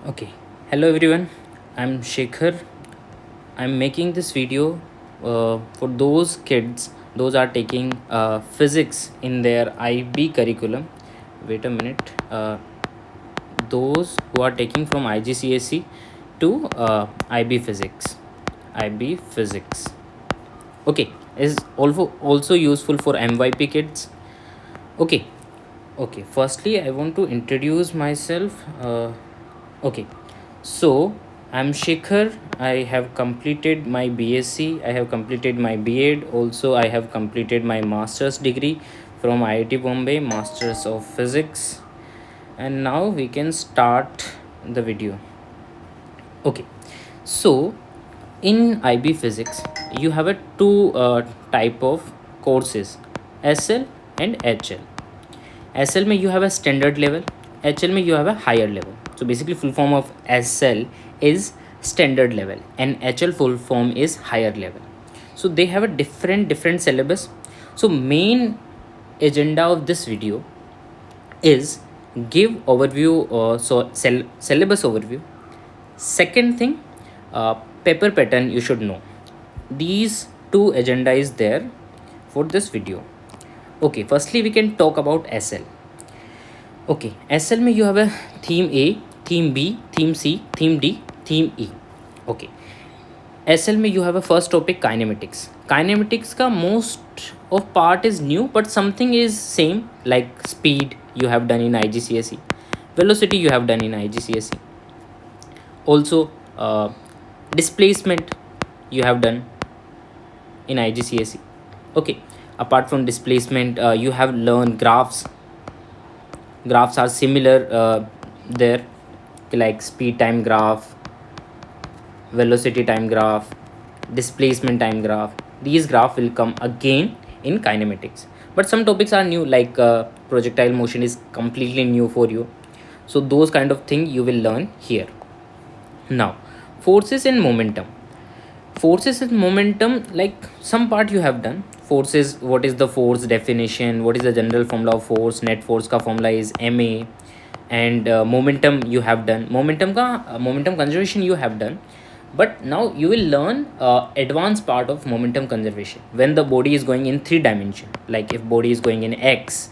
Okay, hello everyone. I'm Shekhar. I'm making this video for those kids those are taking physics in their IB curriculum. Wait a minute. Those who are taking from IGCSE to IB physics. IB physics. Okay, is also useful for MYP kids. Okay, okay. Firstly, I want to introduce myself. Okay, so I'm Shekhar. I have completed my BSc. I have completed my B.Ed. Also, I have completed my master's degree from IIT Bombay, Masters of Physics. And now we can start the video. Okay, so in IB Physics, you have a two type of courses, SL and HL. SL में you have a standard level, HL में you have a higher level. So basically full form of SL is standard level and HL full form is higher level. So they have a different syllabus. So main agenda of this video is give overview, syllabus overview. Second thing, paper pattern you should know. These two agenda is there for this video. Okay, firstly we can talk about SL. Okay, SL में you have a theme A, theme B, theme C, theme D, theme E. Okay, SL में you have a first topic kinematics. Kinematics का most of part is new but something is same like speed you have done in IGCSE, velocity you have done in IGCSE. Also displacement you have done in IGCSE. Okay, apart from displacement you have learned graphs. Graphs are similar there, like speed time graph, velocity time graph, displacement time graph. These graph will come again in kinematics, but some topics are new, like projectile motion is completely new for you, so those kind of thing you will learn here. Now, forces and momentum. Forces and momentum, like some part you have done. Forces, what is the force definition, what is the general formula of force, net force ka formula is ma. And momentum you have done, momentum conservation you have done. But now you will learn advanced part of momentum conservation when the body is going in 3 dimension, like if body is going in x,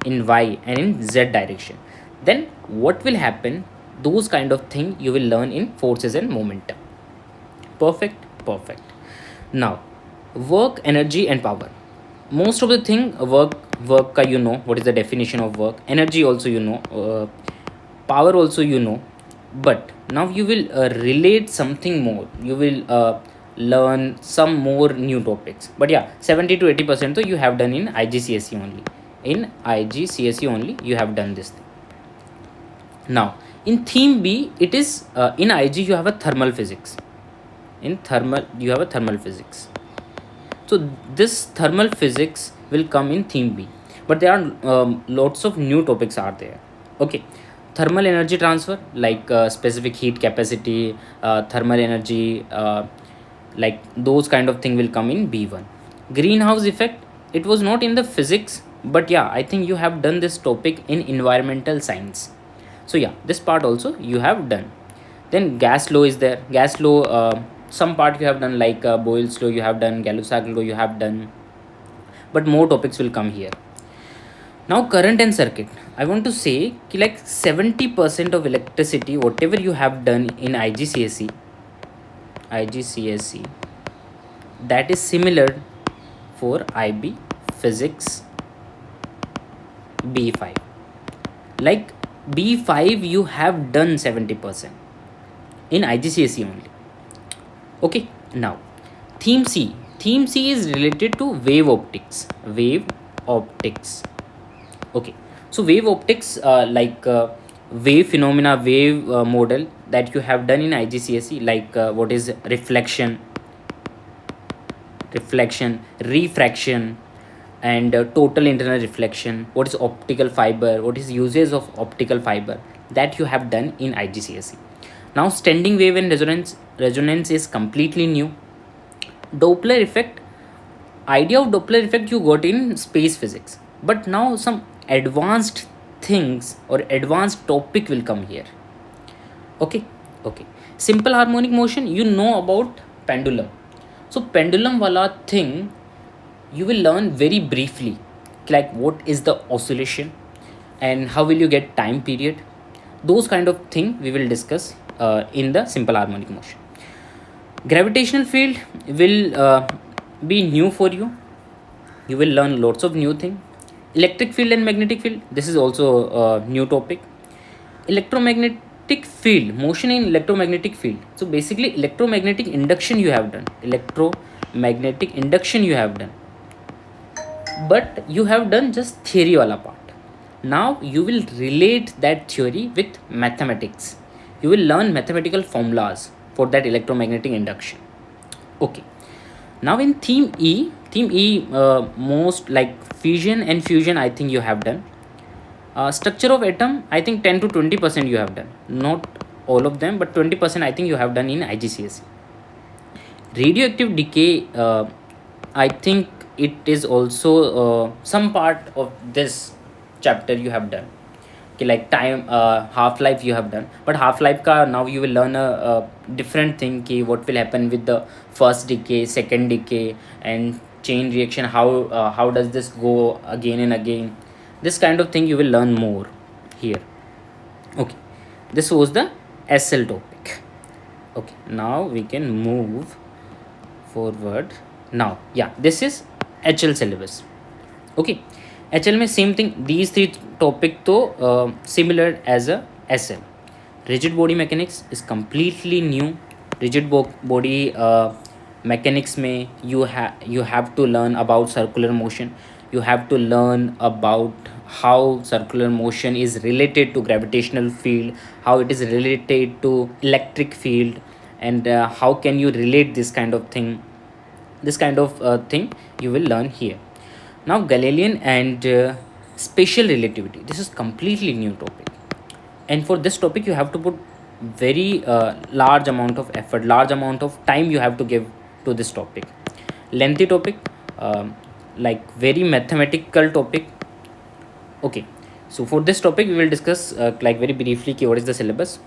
in y and in z direction, then what will happen, those kind of thing you will learn in forces and momentum. Perfect. Now, work, energy and power. Most of the thing, work ka you know what is the definition of work, energy also you know, power also you know. But now you will relate something more, you will learn some more new topics. But yeah, 70 to 80% though you have done in IGCSE only. In IGCSE only you have done this thing. Now, in theme B, it is in IG you have a thermal physics. In thermal you have a thermal physics. So this thermal physics will come in theme B, but there are lots of new topics are there. Okay, thermal energy transfer, like specific heat capacity, thermal energy, like those kind of thing will come in B1. Greenhouse effect, it was not in the physics, but yeah, I think you have done this topic in environmental science. So yeah, this part also you have done. Then gas law is there. Gas law, some part you have done, like Boyle's law you have done, Gay-Lussac law you have done, but more topics will come here. Now current and circuit, I want to say ki like 70% of electricity whatever you have done in IGCSE, that is similar for IB physics B5. Like B5 you have done 70% in IGCSE only. Okay, now theme C. Theme C is related to wave optics. Wave optics. Okay, so wave optics, like wave phenomena, wave model that you have done in IGCSE, like what is reflection, refraction, and total internal reflection. What is optical fiber? What is uses of optical fiber that you have done in IGCSE. Now standing wave and resonance is completely new. Doppler effect, idea of Doppler effect you got in space physics, but now some advanced things or advanced topic will come here. Okay, okay. Simple harmonic motion, you know about pendulum. So pendulum wala thing you will learn very briefly, like what is the oscillation and how will you get time period. Those kind of thing we will discuss in the simple harmonic motion. Gravitational field will be new for you. You will learn lots of new thing. Electric field and magnetic field, this is also a new topic. Electromagnetic field, motion in electromagnetic field. So basically electromagnetic induction you have done, electromagnetic induction you have done, but you have done just theory wala part. Now you will relate that theory with mathematics. You will learn mathematical formulas for that electromagnetic induction. Okay, now in theme E, most like fission and fusion, I think you have done. Structure of atom, I think 10 to 20% you have done. Not all of them, but 20% I think you have done in IGCSE. Radioactive decay, I think it is also some part of this chapter you have done. Okay, like time, half life you have done, but half life ka now you will learn a different thing ki what will happen with the first decay, second decay, and chain reaction, how does this go again and again. This kind of thing you will learn more here. Okay, this was the SL topic. Okay, now we can move forward. Now yeah, this is HL syllabus. Okay, HL में same thing, these three topic तो similar as a SL. Rigid body mechanics is completely new. Rigid body mechanics में you have to learn about circular motion. You have to learn about how circular motion is related to gravitational field, how it is related to electric field, and how can you relate this kind of thing. This kind of thing you will learn here. Now Galilean and spatial relativity, this is completely new topic, and for this topic you have to put very large amount of effort, large amount of time you have to give to this topic. Lengthy topic, like very mathematical topic. Okay, so for this topic we will discuss like very briefly ki what is the syllabus.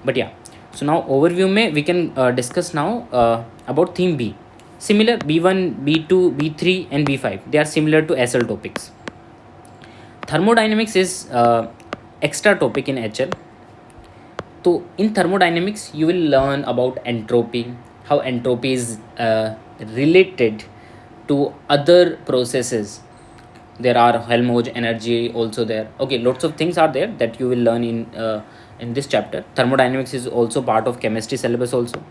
But yeah, so now overview mein we can discuss now about theme B. Similar B1, B2, B3 and B5, they are similar to SL topics. Thermodynamics is extra topic in HL. So in thermodynamics you will learn about entropy, how entropy is related to other processes. There are Helmholtz energy also there. Okay, lots of things are there that you will learn in this chapter. Thermodynamics is also part of chemistry syllabus also,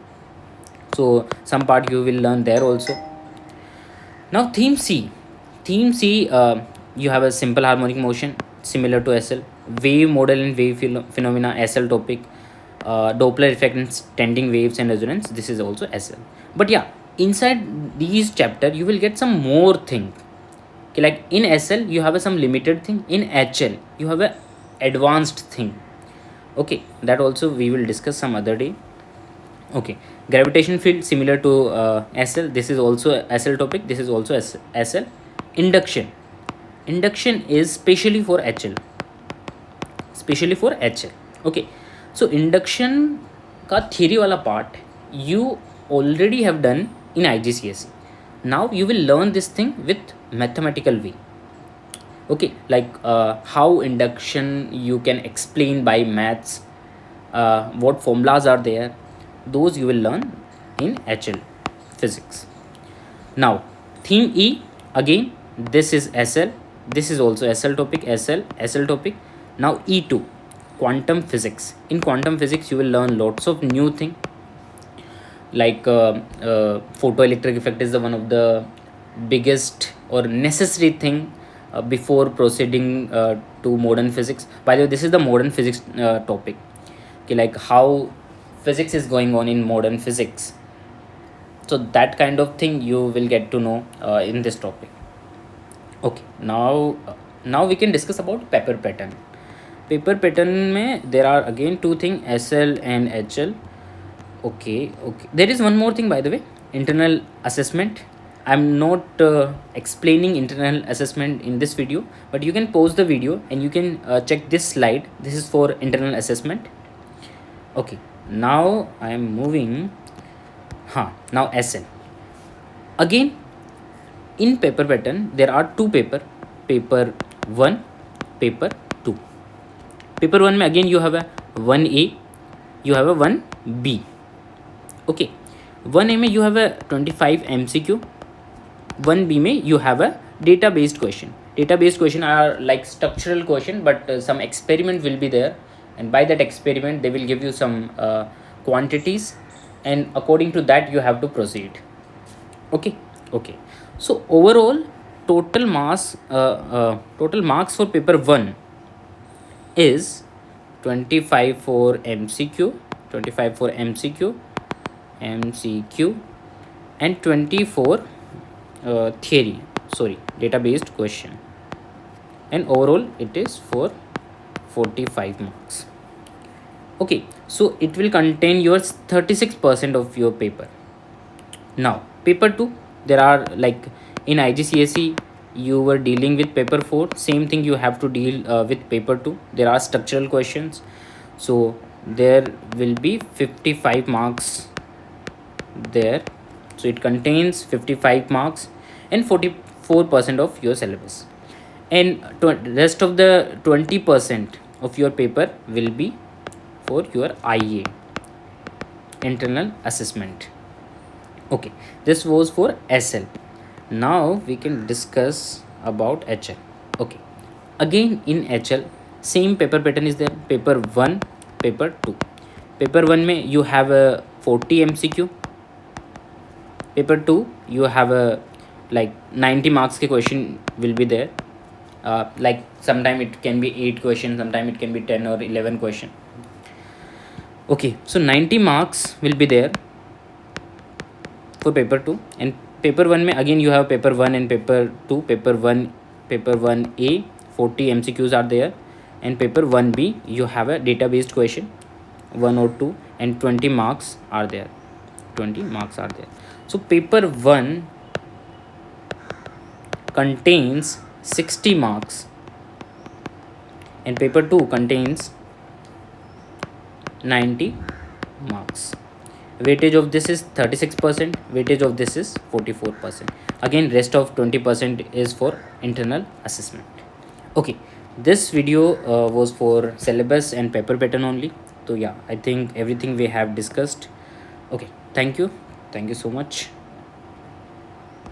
so some part you will learn there also. Now theme C. Theme C, you have a simple harmonic motion similar to SL. Wave model and wave phenomena, SL topic. Doppler effect and standing waves and resonance, this is also SL. But yeah, inside these chapter you will get some more thing. Okay, like in SL you have a some limited thing, in HL you have a advanced thing. Okay, that also we will discuss some other day. Okay, gravitation field similar to SL, this is also SL topic, this is also SL. Induction, induction is specially for HL, specially for HL. Okay, so induction का theory वाला part you already have done in IGCSE. Now you will learn this thing with mathematical way. Okay, like how induction you can explain by maths, what formulas are there, those you will learn in HL physics. Now theme E, again this is SL, this is also SL topic, SL topic. Now E2, quantum physics. In quantum physics you will learn lots of new thing, like photoelectric effect is the one of the biggest or necessary thing before proceeding to modern physics. By the way, this is the modern physics topic. Okay, like how physics is going on in modern physics, so that kind of thing you will get to know in this topic. Okay, now we can discuss about paper pattern. Paper pattern में there are again two things, SL and HL. Okay, there is one more thing, by the way, internal assessment. I'm not explaining internal assessment in this video, but you can pause the video and you can check this slide. This is for internal assessment. Okay, now I am moving. Now SL. Again, in paper pattern, there are two paper 1, paper 2. Paper 1 में again you have a 1A, you have a 1B. Okay, 1A में you have a 25 MCQ, 1B में you have a data based question. Data based question are like structural question, but some experiment will be there, and by that experiment they will give you some quantities, and according to that you have to proceed. Okay. So overall total marks for paper 1 is 25 for MCQ, 25 for MCQ, and 24 theory, sorry, data based question, and overall it is for 45 marks. Okay, so it will contain your 36% of your paper. Now paper 2, there are like in IGCSE you were dealing with paper 4, same thing you have to deal with paper 2. There are structural questions, so there will be 55 marks there. So it contains 55 marks and 44% of your syllabus, and rest of the 20% of your paper will be for your IA, internal assessment. Okay, this was for SL. Now we can discuss about HL. Okay, again in HL same paper pattern is there. Paper 1, paper 2. Paper 1 में you have a 40 MCQ. Paper 2 you have a like 90 marks के question will be there. Like sometime it can be 8 questions, sometime it can be 10 or 11 question. Okay, so 90 marks will be there for paper 2, and paper 1 में again you have paper 1 and paper 2. Paper 1A 40 MCQs are there, and paper 1B you have a data based question 1 or 2, and 20 marks are there. So paper 1 contains 60 marks and paper 2 contains 90 marks. Weightage of this is 36%, weightage of this is 44%. Again, rest of 20% is for internal assessment. Okay, this video was for syllabus and paper pattern only. So yeah, I think everything we have discussed. Okay, thank you so much.